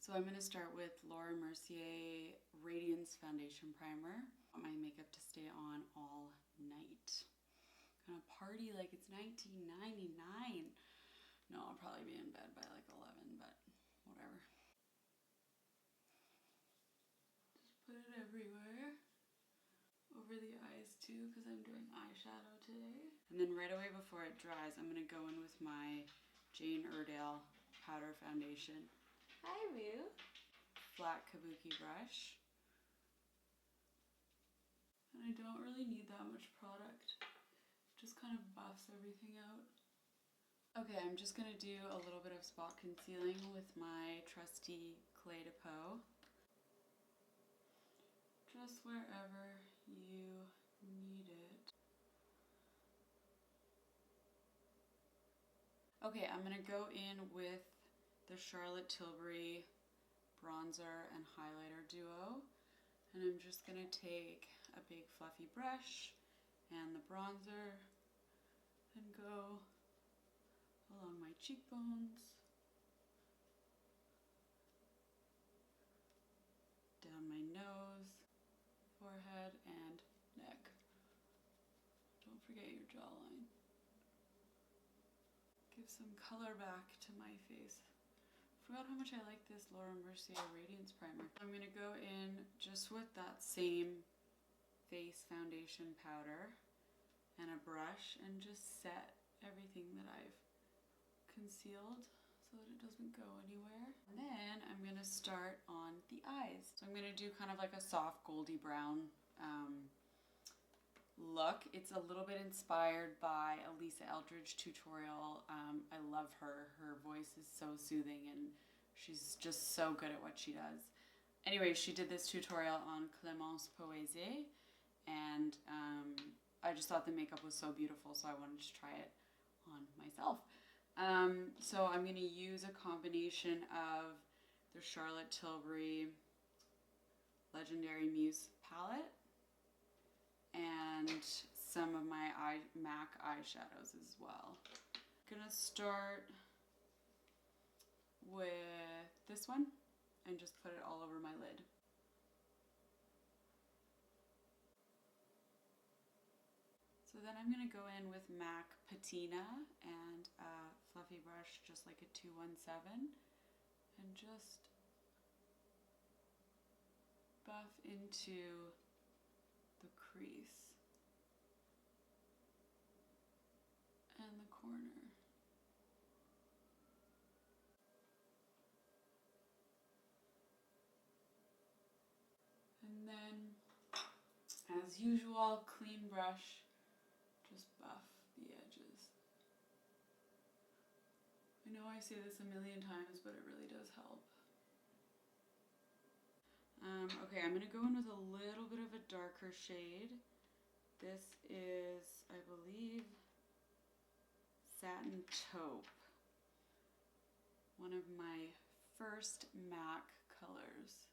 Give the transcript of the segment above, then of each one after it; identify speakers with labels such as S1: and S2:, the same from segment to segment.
S1: So I'm going to start with Laura Mercier Radiance Foundation Primer. I want my makeup to stay on all night. Gonna party like it's 1999. No, I'll probably be in bed by like 11, but whatever. Just put it everywhere. Over the eyes too, because I'm doing eyeshadow today. And then right away before it dries, I'm gonna go in with my Jane Iredale powder foundation. Hi, Rue. Flat kabuki brush. And I don't really need that much product. Just kind of buffs everything out. Okay, I'm just gonna do a little bit of spot concealing with my trusty Clé de Peau. Just wherever you need it. Okay, I'm gonna go in with the Charlotte Tilbury bronzer and highlighter duo. And I'm just gonna take a big fluffy brush and the bronzer and go along my cheekbones, down my nose, forehead, and neck. Don't forget your jawline. Give some color back to my face. Forgot how much I like this Laura Mercier Radiance Primer. I'm gonna go in just with that same face foundation powder and a brush and just set everything that I've concealed so that it doesn't go anywhere. And then I'm gonna start on the eyes. So I'm gonna do kind of like a soft goldy brown look. It's a little bit inspired by a Lisa Eldrige tutorial. I love her. Her voice is so soothing and she's just so good at what she does. Anyway, she did this tutorial on Clémence Poésée and I just thought the makeup was so beautiful, so I wanted to try it on myself. So I'm going to use a combination of the Charlotte Tilbury Legendary Muse palette and some of my MAC eyeshadows as well. I'm gonna start with this one and just put it all over my lid. So then I'm gonna go in with MAC Patina and a fluffy brush just like a 217 and just buff into the crease and the corner. And then, as usual, clean brush, just buff the edges. I know I say this a million times, but it really does help. Okay, I'm going to go in with a little bit of a darker shade. This is, I believe, Satin Taupe. One of my first MAC colors.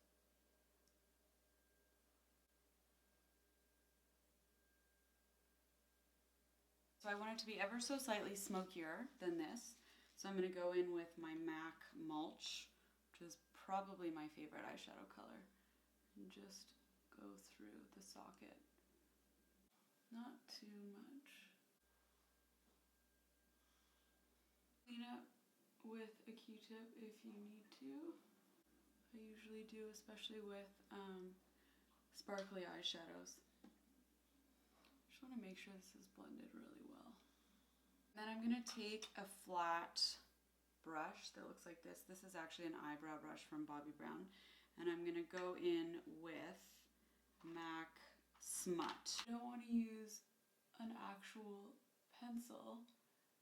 S1: So I want it to be ever so slightly smokier than this. So I'm going to go in with my MAC Mulch, which is probably my favorite eyeshadow color. And just go through the socket. Not too much. Clean up with a Q-tip if you need to. I usually do, especially with sparkly eyeshadows. Just want to make sure this is blended really well. Then I'm going to take a flat brush that looks like this. This is actually an eyebrow brush from Bobbi Brown. And I'm going to go in with MAC SMUT. I don't want to use an actual pencil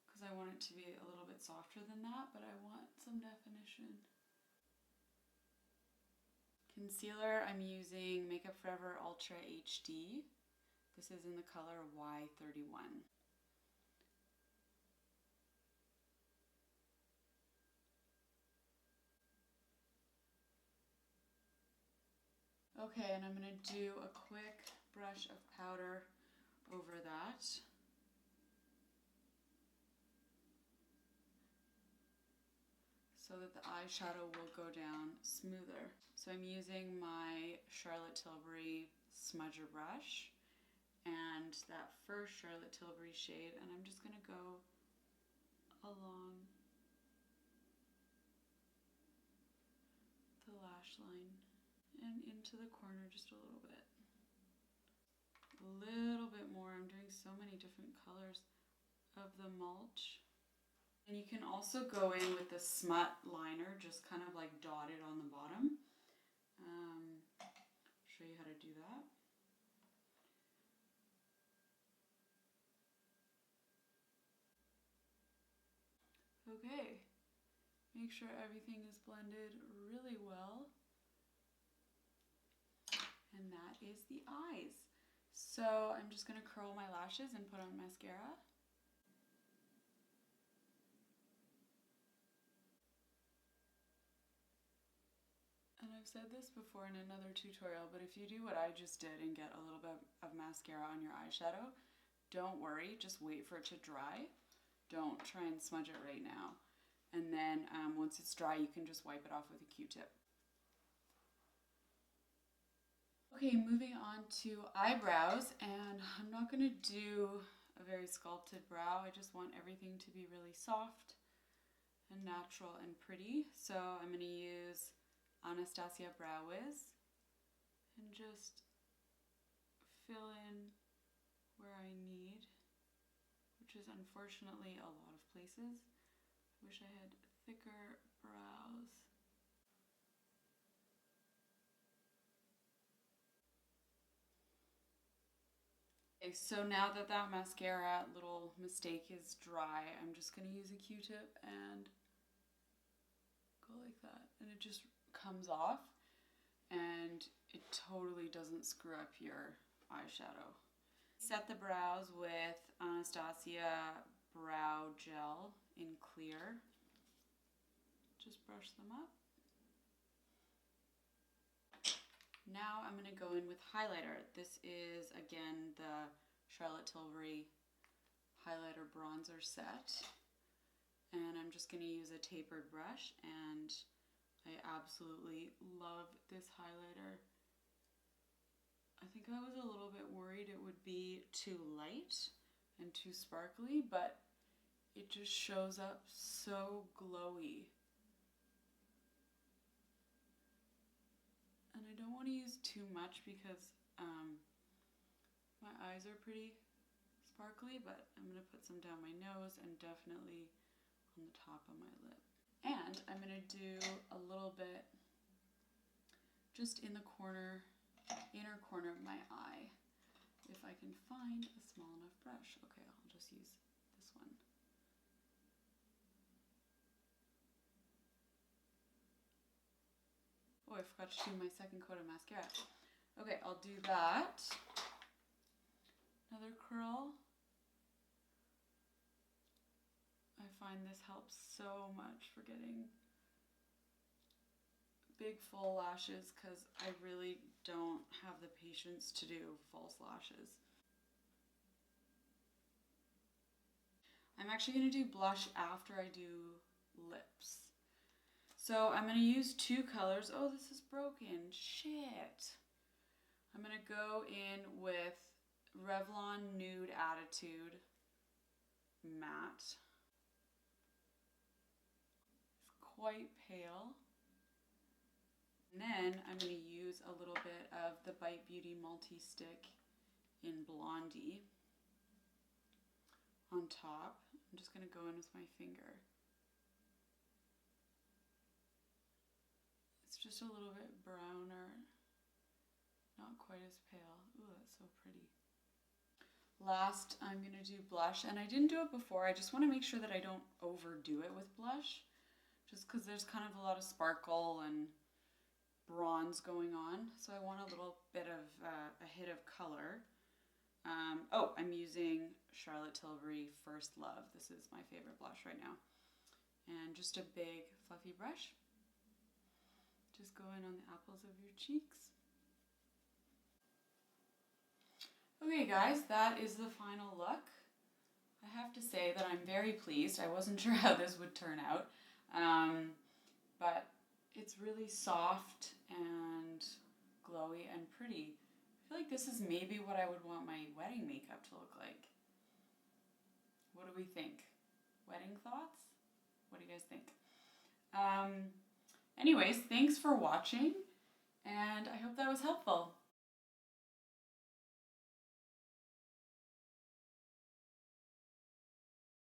S1: because I want it to be a little bit softer than that, but I want some definition. Concealer, I'm using Makeup Forever Ultra HD. This is in the color Y31. Okay, and I'm going to do a quick brush of powder over that. So so that the eyeshadow will go down smoother. So I'm using my Charlotte Tilbury smudger brush and that first Charlotte Tilbury shade, and I'm just going to go along the lash line and into the corner just a little bit. A little bit more. I'm doing so many different colors of the mulch. And you can also go in with the SMUT liner, just kind of like dotted on the bottom. Show you how to do that. Okay, make sure everything is blended really well. And that is the eyes. So I'm just gonna curl my lashes and put on mascara. And I've said this before in another tutorial, but if you do what I just did and get a little bit of mascara on your eyeshadow, don't worry, just wait for it to dry. Don't try and smudge it right now. And then once it's dry, you can just wipe it off with a Q-tip. Okay, moving on to eyebrows, and I'm not going to do a very sculpted brow. I just want everything to be really soft and natural and pretty. So I'm going to use Anastasia Brow Wiz and just fill in where I need, which is unfortunately a lot of places. I wish I had thicker brows. Okay, so now that that mascara little mistake is dry, I'm just going to use a Q-tip and go like that. And it just comes off and it totally doesn't screw up your eyeshadow. Set the brows with Anastasia Brow Gel in clear. Just brush them up. Now I'm going to go in with highlighter. This is, again, the Charlotte Tilbury highlighter bronzer set. And I'm just going to use a tapered brush, and I absolutely love this highlighter. I think I was a little bit worried it would be too light and too sparkly, but it just shows up so glowy. And I don't want to use too much because my eyes are pretty sparkly, but I'm going to put some down my nose and definitely on the top of my lip. And I'm going to do a little bit just in the corner, inner corner of my eye, if I can find a small enough brush. Okay, I'll just use this one. Oh, I forgot to do my second coat of mascara. Okay, I'll do that. Another curl. I find this helps so much for getting big full lashes because I really don't have the patience to do false lashes. I'm actually going to do blush after I do lips. So I'm going to use two colors. Oh, this is broken. Shit. I'm going to go in with Revlon Nude Attitude Matte. It's quite pale. And then I'm going to use a little bit of the Bite Beauty Multi-Stick in Blondie on top. I'm just going to go in with my finger. It's just a little bit browner, not quite as pale. Ooh, that's so pretty. Last, I'm going to do blush, and I didn't do it before. I just want to make sure that I don't overdo it with blush, just because there's kind of a lot of sparkle and bronze going on, so I want a little bit of a hit of color. Oh, I'm using Charlotte Tilbury First Love. This is my favorite blush right now. And just a big fluffy brush. Just go in on the apples of your cheeks. Okay guys, that is the final look. I have to say that I'm very pleased. I wasn't sure how this would turn out. but it's really soft and glowy and pretty. I feel like this is maybe what I would want my wedding makeup to look like. What do we think? Wedding thoughts? What do you guys think? Anyways, thanks for watching, and I hope that was helpful.